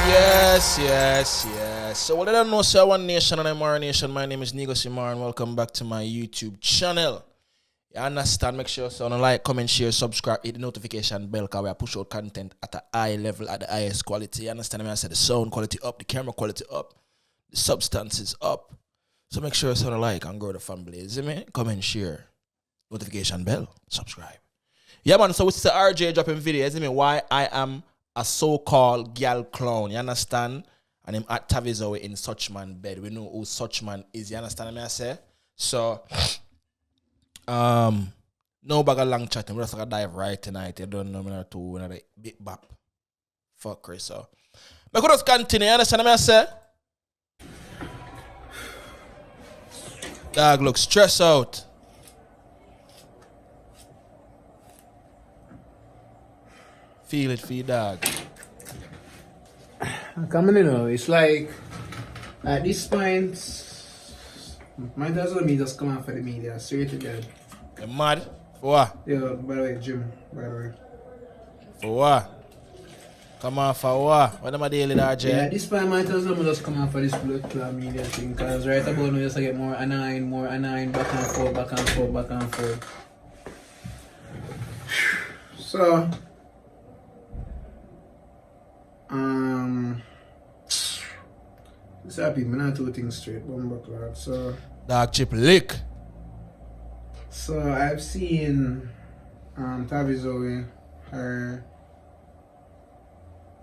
Yes. So what I don't know, sir, One Nation and Imara Nation. My name is Negusimara and welcome back to my YouTube channel. You understand? Make sure you like, comment, share, subscribe, hit the notification bell because we push out content at a high level, at the highest quality. You understand me? I said the sound quality up, the camera quality up, the substance is up. So make sure you like and grow the family. You see me? Comment, share, notification bell, subscribe. Yeah, man. So it's the Arjay dropping video. You see me? Why I am a so-called girl clown. You understand? And him at Tavi Zoe in such man bed. We know who such man is. You understand me? I say? So, no bag of long chatting. We're just gonna dive right tonight. You don't know me not too another bit bap. Fuck Chris. So, but could just continue. You understand me? I say? Dog looks stressed out. Feel it for your dog. Coming in now, it's like at this point, might as well me just come out for the media, straight to God. You mad? For what? Yo, by the way, Jim, by the way. For what? Come on for what? What am I dealing with, Arjay? Yeah, at this point, might as well me just come out for this blood clot media thing, because right about now, just get more annoying, back and forth. So, this happy, man, not two things straight, bomber clock. So, Dog chip lick. So I've seen Tavi Zoe, her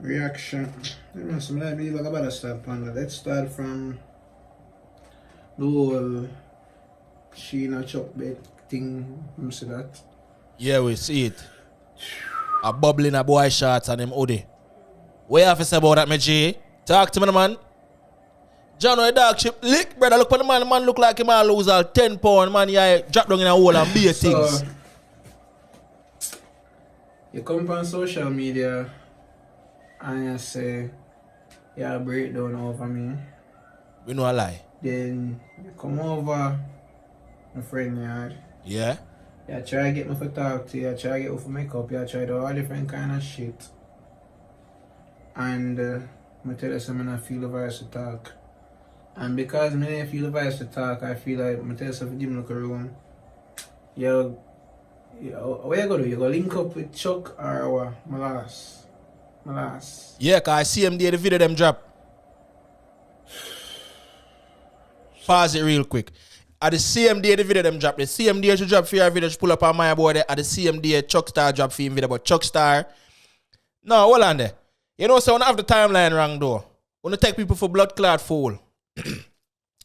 reaction. I don't know, some I believe I better start on that. Let's start from the whole Sheena chop bed thing. You see that? Yeah, we see it. A bubbling a boy shots and him hoodie. What you have to say about that, my G? Talk to me, man. John, a dog chip lick, brother. Look at the man. The man look like him all lose all 10 pounds. Man, yeah, drop down in a hole and beer things. You come on social media and you say, you break down over me. We know a lie. Then you come over my friend yard. Yeah? You try to get me for talk to you, try to get me for makeup, you try to do all different kind of shit. And I tell you something, I feel the voice to talk. And because I feel the voice to talk, I feel like I tell you something, give me look around. What you gonna do? You gonna link up with Chuck or what? My last. Yeah, cause I see him there, the video them drop. Pause it real quick. At the same day the video them drop, the same day to drop for your video, to pull up on my board. At the same day, Chuck Star drop for him video, but Chuck Star. No, hold on there. You know, so when I have the timeline wrong though. When I take people for blood clot fool.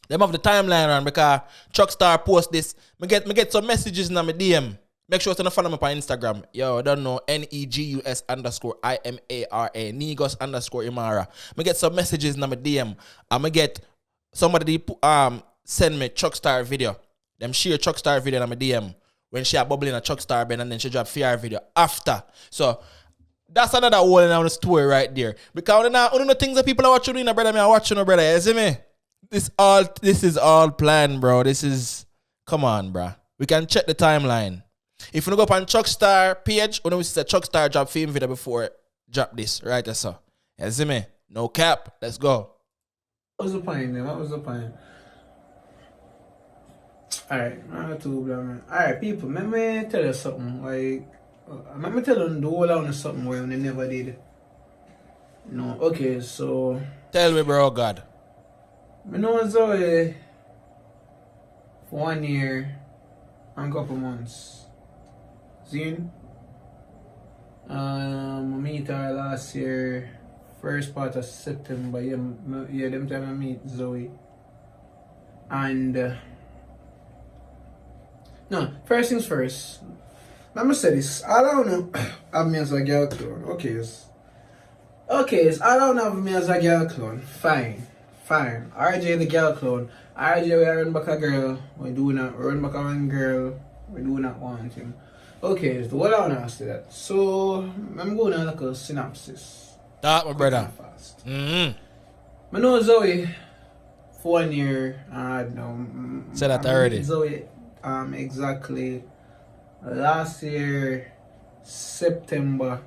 Them have the timeline wrong because Chuck Star post this. Me get some messages in my DM. Make sure to follow me on Instagram. Yo, I don't know. Negus_IMARA. Negus_Imara. Me get some messages in my DM. And me get somebody send me Chuck Star video. Them share Chuck Star video in my DM. When she a bubbling a Chuck Star bed and then she drop fear video after. So that's another whole in the story right there. Because one the things that people are watching, brother, me are watching, brother. You see me? This is all planned, bro. Come on, bro. We can check the timeline. If you go up on Chuck Star page, we see the Chuck Star drop film video before drop this, right? That's all. You see me? No cap. Let's go. What was the point then? Alright, not too blah. Alright, people, let me tell you something. Like, let me tell you the whole on something where they never did. No, okay, so. Tell me, bro, God. I know Zoe for 1 year and a couple months. Zine? I meet her last year, first part of September. Yeah, them time I meet Zoe. And no, first things first. Let me say this. I don't know. Have me as a girl clone. Okay, so I don't have me as a girl clone. Fine. RJ the girl clone. RJ we run back a girl. We do not run back a one girl. We do not want him. Okay, so what I want to ask you that. So I'm going to look a synopsis. That my brother. Fast. I know Zoe for 1 year. No. Said that already. Zoe exactly last year September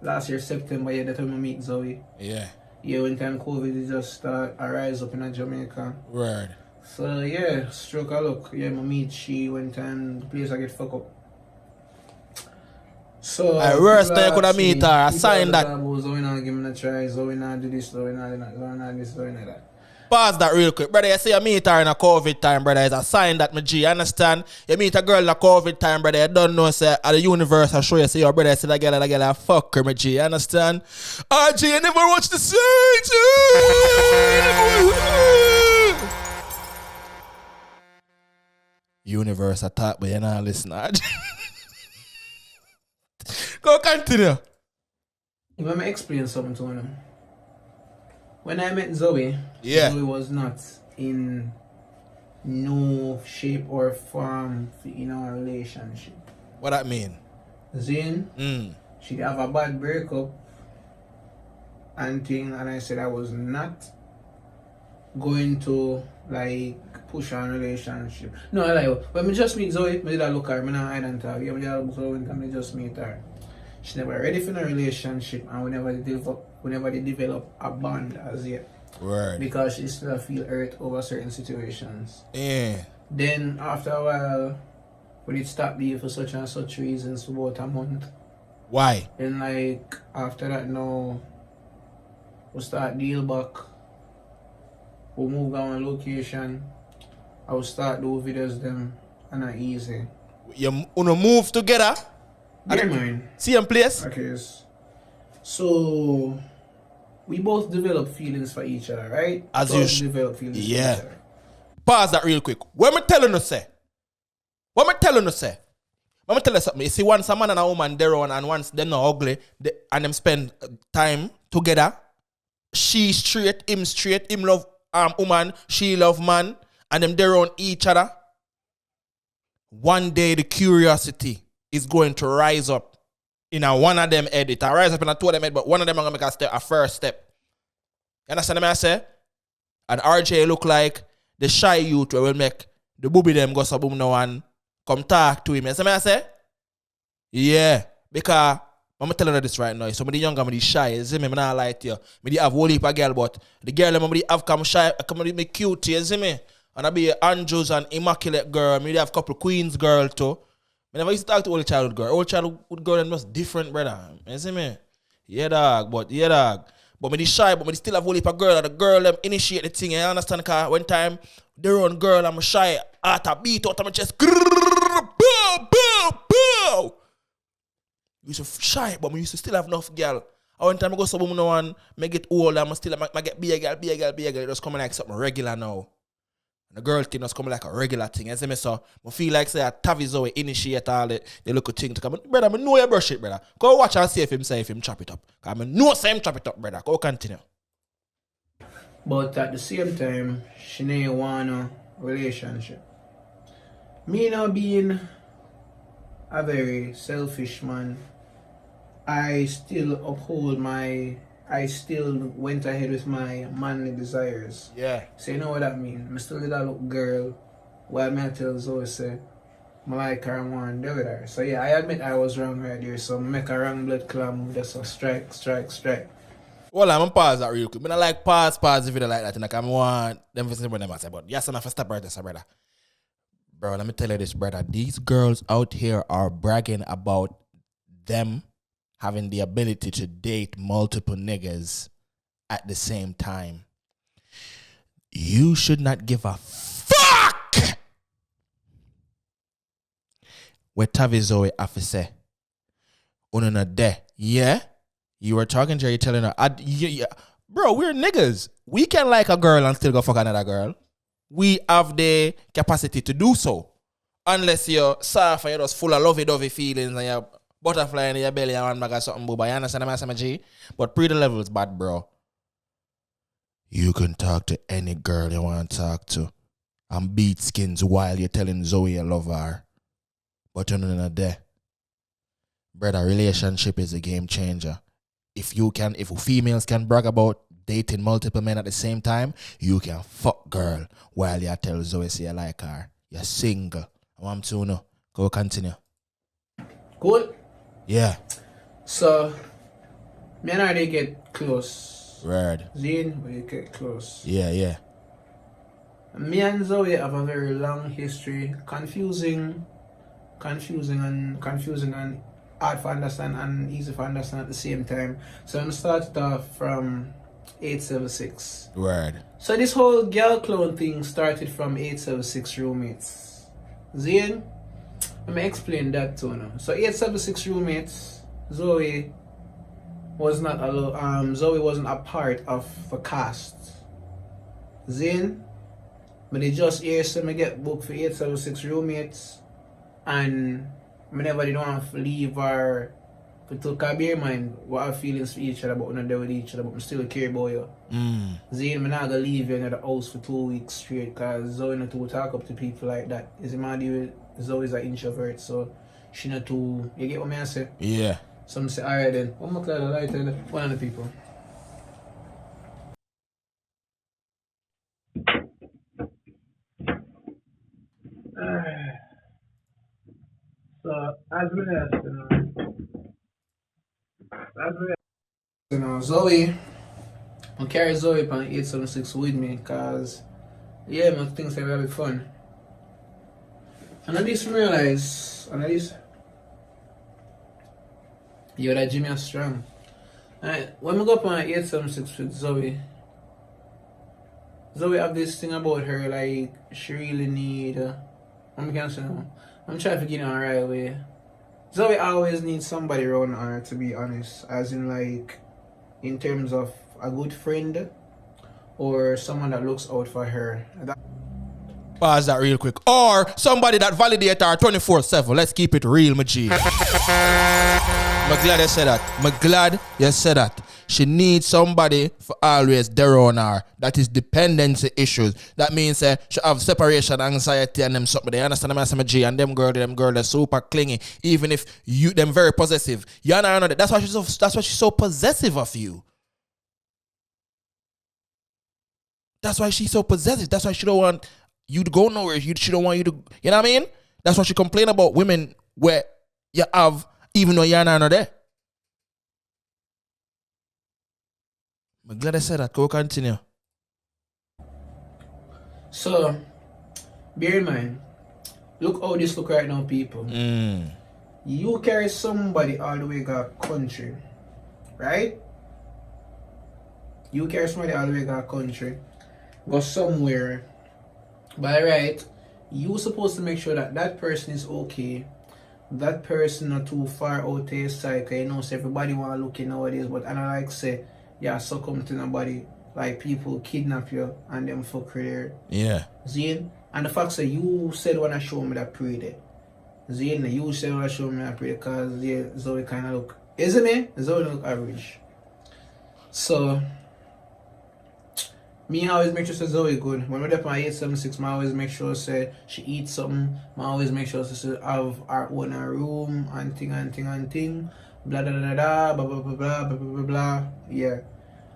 last year September, yeah, that's when I meet Zoe. Yeah. Yeah, when time COVID just start arise up in Jamaica. Word. So yeah, stroke a look. Yeah, I meet she when time the place I get fucked up. So I worst thing you could have meet her, I signed that. Zoe not give me a try, Zoe not do this, Zoe not do that, Zoe not this, Zoe not that. Pause that real quick. Brother, you see you meet her in a COVID time, brother. It's a sign that my G. You understand? You meet a girl in a COVID time, brother. You don't know, say, at the universe, I show you, say, your brother, say, that girl, fuck her, my G. You understand? Arjay, you never watch the Saints. Universe attack, but you're not listening, Arjay. Go continue. Let me explain something to him. When I met Zoe, Yeah. Zoe was not in no shape or form in our relationship. What that mean? Then she'd have a bad breakup and thing, and I said I was not going to like push on relationship. No, like when we just meet Zoe, I did a look at her, I not hide and talk. Yeah, we did a look at her and we just meet her. She never ready for a relationship, and we never develop a bond as yet. Word. Because she still feel hurt over certain situations. Yeah. Then after a while, we did stop being for such and such reasons for about a month. Why? Then like after that now, we start deal back. We move on location. I will start do videos them and not easy. You wanna move together? Yeah, man. Same place? Okay. So we both develop feelings for each other, right? As both you sh- develop feelings for Yeah. each other. Pause that real quick. What me telling you say? What me telling you say? Let me tell you something. You see, once a man and a woman they're on, and once they're not ugly, and them spend time together, she straight, him love woman, she love man, and them they're on each other. One day the curiosity is going to rise up in a one of them head. It rise up in a two of them head, but one of them are gonna make a first step. You understand what I say? And RJ look like the shy youth will make the booby them go so boom now and come talk to him. You see what I say? Yeah. Because I'm telling you this right now. Some of the younger, I'm shy. You see me? I'm not lie to you. I have whole heap of girl, but the girl I'm have come shy, come me cute, you see me? And I be Andrews and immaculate girl. I have a couple Queens girl too. I never used to talk to old childhood girl. Old childhood girl is different, brother. You see me? Yeah, dog. But me shy, but me still have whole heap of girl. And the girl them initiate the thing. You understand? Because one time, their own girl, I'm shy. At a beat out of my chest. Bow, bow, bow. You used to shy, but me used to still have enough girl. And one time I go so boom now and I get old and I get be a girl. It just coming like something regular now. And the girl thing was coming like a regular thing. You see me? So I feel like say Tavi Zoe initiate all the little thing to come. Brother, I know you brush it, brother. Go watch and see if him chop it up. Because I know say him chop it up, brother. Go continue. But at the same time, she didn't want a relationship. Me now being a very selfish man, I still went ahead with my manly desires. Yeah. So you know what that means? I still did that look girl while me I tell Zoe say I like her and want to do with her. So yeah, I admit I was wrong right there. So make a wrong blood clot move, just a strike. Well, I'm gonna pause that real quick. I like pause if you don't like that. And I want them to say what them say, but yes, enough for step right there, brother. Bro, let me tell you this, brother. These girls out here are bragging about them having the ability to date multiple niggas at the same time. You should not give a fuck what Tavi Zoe have to say. Unana de. Yeah? You were talking to her, you're telling her, bro, we're niggas. We can like a girl and still go fuck another girl. We have the capacity to do so. Unless you're soft and you're just full of lovey-dovey feelings and you're butterfly in your belly and one bag of something, booba. You understand what I'm saying, G? But pretty level is bad, bro. You can talk to any girl you want to talk to and beat skins while you're telling Zoe you love her. But you're not there. Brother, relationship is a game changer. If females can brag about dating multiple men at the same time, you can fuck girl while you tell Zoe say you like her. You're single. I want to know. Go continue. Cool. Yeah. So Me and her, they get close. Word. Zane, we get close. Yeah. Me and Zoe have a very long history. Confusing and hard to understand and easy to understand at the same time. So I'm started off from 876. Word. So this whole girl clone thing started from 876 roommates. Zane, let me explain that to you. So 876 roommates, Zoe wasn't a part of the cast. Zane, but they just hear so me get booked for 876 roommates and I never did want to leave her to took a bear mind what our feelings for each other but we're not there with each other but I still care about you. Zane, I'm not gonna leave you in the house for 2 weeks straight because Zoe not to talk up to people like that. Is it my deal? Zoe's an introvert so she not too, you get what I say? Yeah. Some say alright then. One more cloud light and one of the people. So as we know, Zoe, I carry Zoe on 876 with me because yeah, my things are very fun. And I just realize, yo, that Jimmy is strong. Alright, when we go up on 876 with Zoe have this thing about her, like, she really need, I'm trying to get on the right way. Zoe always needs somebody around her, to be honest, as in, like, in terms of a good friend or someone that looks out for her. Pause that real quick. Or somebody that validates her 24/7. Let's keep it real, my G. I'm glad you said that. I'm glad you said that. She needs somebody for always there on her. That is dependency issues. That means she have separation anxiety and them something. They understand my G and them girl they're super clingy. Even if them very possessive. You know that. That's why she's so possessive of you. That's why she's so possessive. That's why she don't want you to go nowhere. She don't want you to, you know what I mean? That's why she complain about women where you have, even though you're not there. I'm glad I said that. Go continue. So, bear in mind, look how this look right now, people. You carry somebody all the way to country, right? You carry somebody all the way to country, go somewhere. By right, you supposed to make sure that that person is okay. That person not too far out to his side. Cause you know, so everybody want to look in nowadays. But I don't like say, yeah, succumb to nobody. Like people kidnap you and them fuck there. Yeah. Zane, and the fact that you said when I show me that pre there. Zane, you said when I show me that pre because yeah, Zoe kind of look, isn't it? Zoe look average. So. Me always make sure say Zoe good. When we're there on 876, I always make sure say she eats something. I always make sure she have her own room and thing. Blah blah blah blah blah blah blah blah blah blah. Yeah.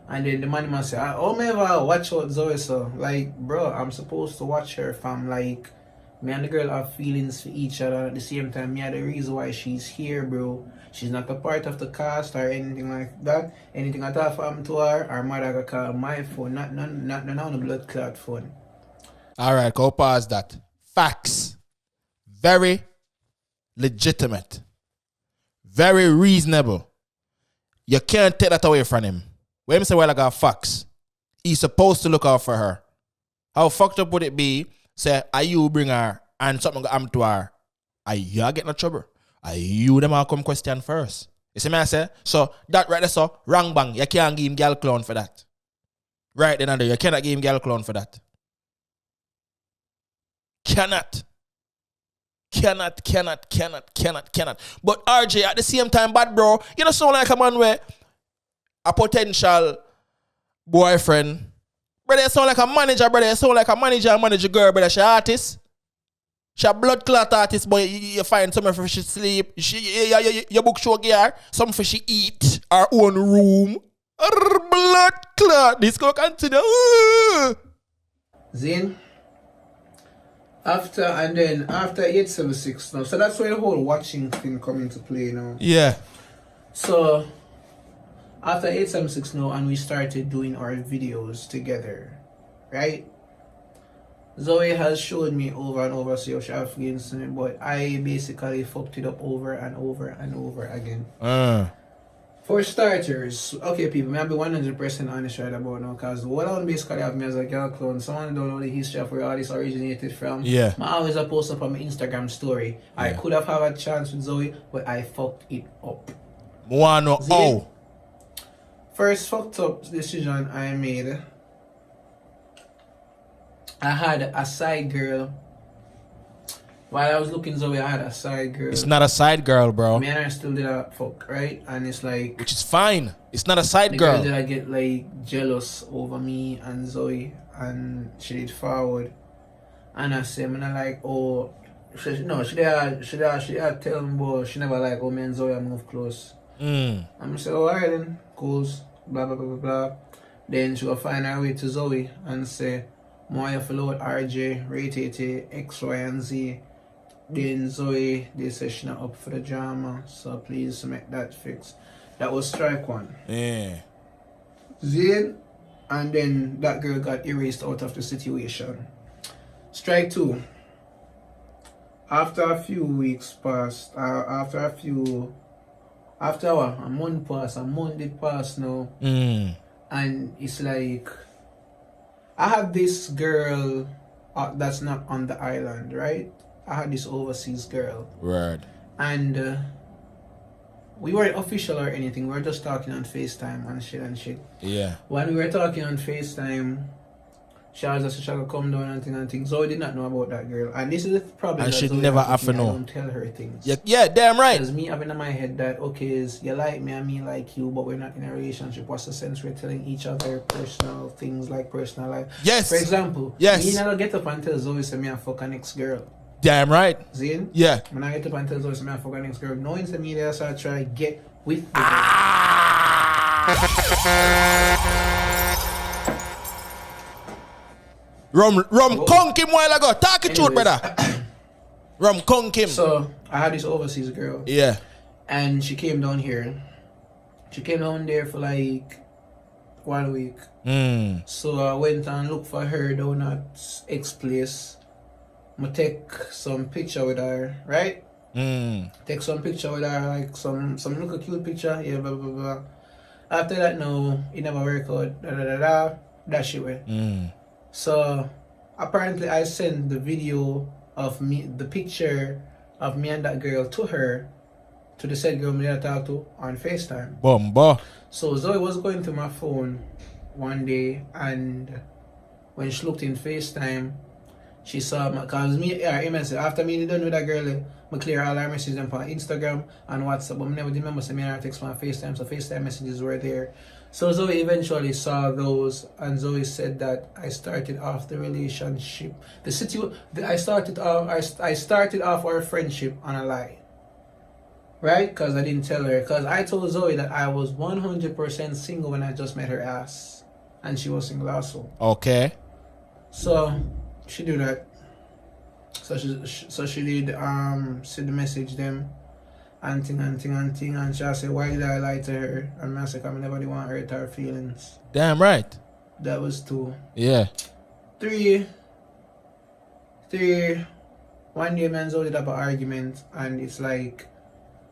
And then the man must say, oh me ever watch out Zoe so like bro, I'm supposed to watch her fam. Like me and the girl have feelings for each other at the same time. Me are the reason why she's here, bro. She's not a part of the cast or anything like that. Anything at all happened to her mother gonna call my phone, not on the blood clot phone. Alright, go pause that. Facts. Very legitimate. Very reasonable. You can't take that away from him. When I say well I got facts, he's supposed to look out for her. How fucked up would it be? Say, are you bring her and something go happen to her? Are you getting in trouble? Are you them all come question first? You see me I say? So that right there, so wrong bang. You can't give him girl clown for that. Right then and there, you cannot give him girl clown for that. Cannot. But RJ at the same time, bad bro, you know sound like a man where a potential boyfriend. Brother, you sound like a manager, brother. You sound like a manager girl, brother. She artist. She a blood clot artist, but you find somewhere for she sleep. You book show gear, something for she eat, her own room. Blood clot. This go continue. Zane. After 876 now. So that's where the whole watching thing come into play now. Yeah. So after 876 now, and we started doing our videos together, right? Zoe has showed me over and over see how she have feelings to me, but I basically fucked it up over and over and over again. For starters, okay, people, may I be 100% honest right about now, because what I want basically have me as a girl clone, someone don't know the history of where all this originated from. Yeah. I always post up on my Instagram story. Yeah. I could have had a chance with Zoe, but I fucked it up. Oh. First fucked up decision I made, I had a side girl. While I was looking Zoe, I had a side girl. It's not a side girl, bro. Me and her still did a fuck, right? And it's like, which is fine. It's not a side girl. Did I get like jealous over me and Zoe, and she did forward, and I said, I'm not like, oh, she did tell me, but she never like, oh, me and Zoe move close. I'm say, oh, alright then, cool, blah blah blah blah blah. Then she will find her way to Zoe and say, more you follow with RJ, rate it X, Y, and Z. Then Zoe, they say she not up for the drama, so please make that fix. That was strike one. Yeah. Then, and then that girl got erased out of the situation. Strike two. After a few weeks passed, after what? A month did pass now. And it's like, I have this girl that's not on the island, right? I had this overseas girl. Right. And we weren't official or anything. We were just talking on FaceTime and shit. Yeah. When we were talking on FaceTime, she was just she could come down and things. Zoe did not know about that girl. And this is the problem. And that she Zoe never have have to know. I don't tell her things. Yeah, damn right. Because me having in my head that, okay, is you like me and me like you, but we're not in a relationship. What's the sense we're telling each other personal things like personal life? Yes. For example, me never get up and tell Zoe say me I fuck an ex-girl. Damn right. Zane? Yeah. When I get up and tell Zoe say me I fuck an ex-girl, knowing to me there, so I try to get with the Rum conk him while ago. Talk it truth, brother. Rum conk him. So I had this overseas girl. Yeah. And she came down here. She came down there for like 1 week. So I went and looked for her down at X place. I take some picture with her, right? Take some picture with her, like some little cute picture. Yeah, blah blah blah. After that, no, it never worked out. That shit way. So apparently I sent the video of me, the picture of me and that girl to her, to the said girl me that I talked to on FaceTime. Bomba. So Zoe was going to my phone one day, and when she looked in FaceTime, she saw my, cause me, after me done with that girl, I clear all our messages on Instagram and WhatsApp, but I never remember sending her text on FaceTime, so FaceTime messages were there. So Zoe eventually saw those, and Zoe said that I started off the relationship. I started off our friendship on a lie. Right? Because I didn't tell her. Because I told Zoe that I was 100% single when I just met her ass. And she was single also. Okay. So she did that. So she did send the message them and thing. And she said, why did I lie to her? And I said, I never did want to hurt her feelings. Damn right. That was 2. Yeah. 3. One day man Zoe did have an argument, and it's like,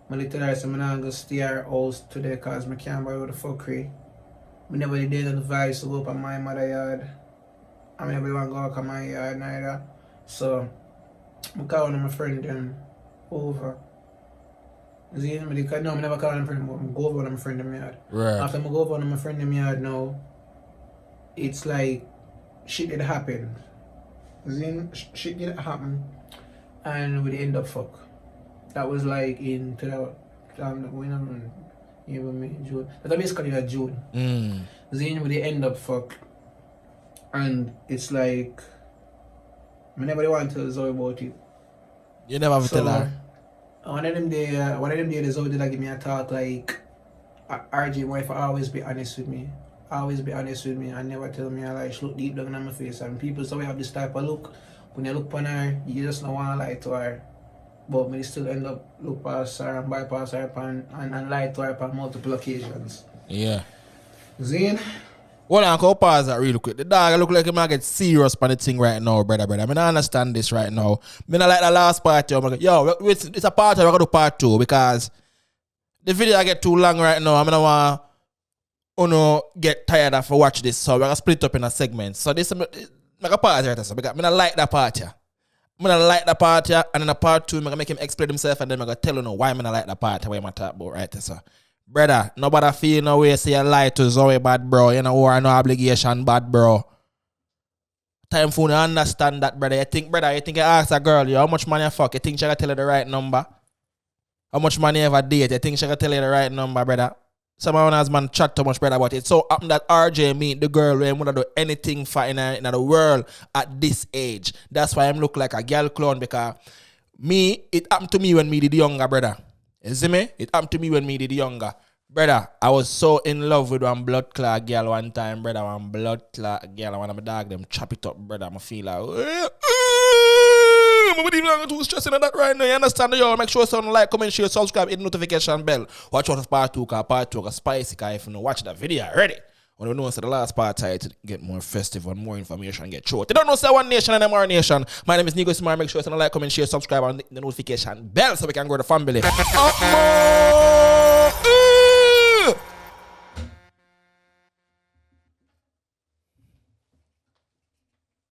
I tell her I'm not going to stay at her house today because I can't buy the fuckery. I never did the advice to go up on my mother yard. I never want to go up on my yard neither. So I call one of my friend them over. See, I never call them friend, but I go over one of my friend them yard. Right. After I go over one of my friend them yard now, it's like shit did happen. See, shit did happen, and we end up fuck. That was like in June. That's basically like June. Then we end up fuck, and it's like I never want to tell Zoe about it. You never have to tell her. One of them day, Zoe did give me a talk like, RJ, wife always be honest with me. Always be honest with me and never tell me I lie. She look deep down in my face, and people so we have this type of look. When you look on her, you just don't want to lie to her. But we still end up look past her and bypass her and lie to her on multiple occasions. Yeah. Zane? Hold on, go pause that real quick. The dog look like he might get serious on the thing right now, brother. I mean, I understand this right now. I like the last part. Yo, it's a part. We're going to do part 2 because the video I get too long right now. I'm going to get tired of watch this. So we're going to split up in a segment. So this, I'm going to pause right now. Because I like that part. I'm going to like the part, and in the part 2, I'm going to make him explain himself, and then I'm going to tell you why I'm going to like the part where I'm talking about right there. So, brother, nobody feel no way say you lie to Zoe bad, bro. You know, or no obligation bad, bro. Time for you to understand that, brother. You think you ask a girl, how much money you fuck? You think she can tell you the right number? How much money you ever date? You think she can tell you the right number, brother? Someone has man chat too much, brother, about it. So happened that Arjay meet the girl where he would do anything for in the world at this age. That's why I'm look like a girl clown, because it happened to me when me did younger, brother. You see me? It happened to me when me did younger. Brother, I was so in love with one blood clot girl one time, brother. One blood clot girl. One of my dog them chop it up, brother. I feel like I'm even too stressing on that right now. You understand? Yo, make sure someone like, comment, share, subscribe, hit the notification bell. Watch out for part 2, because part 2 is spicy. Because if you know, watch that video already. When you know, so the last part I to get more festive and more information get short. You don't know, say one nation and Imara nation. My name is Negusimara. Make sure you like, comment, share, subscribe, and the notification bell so we can grow the family.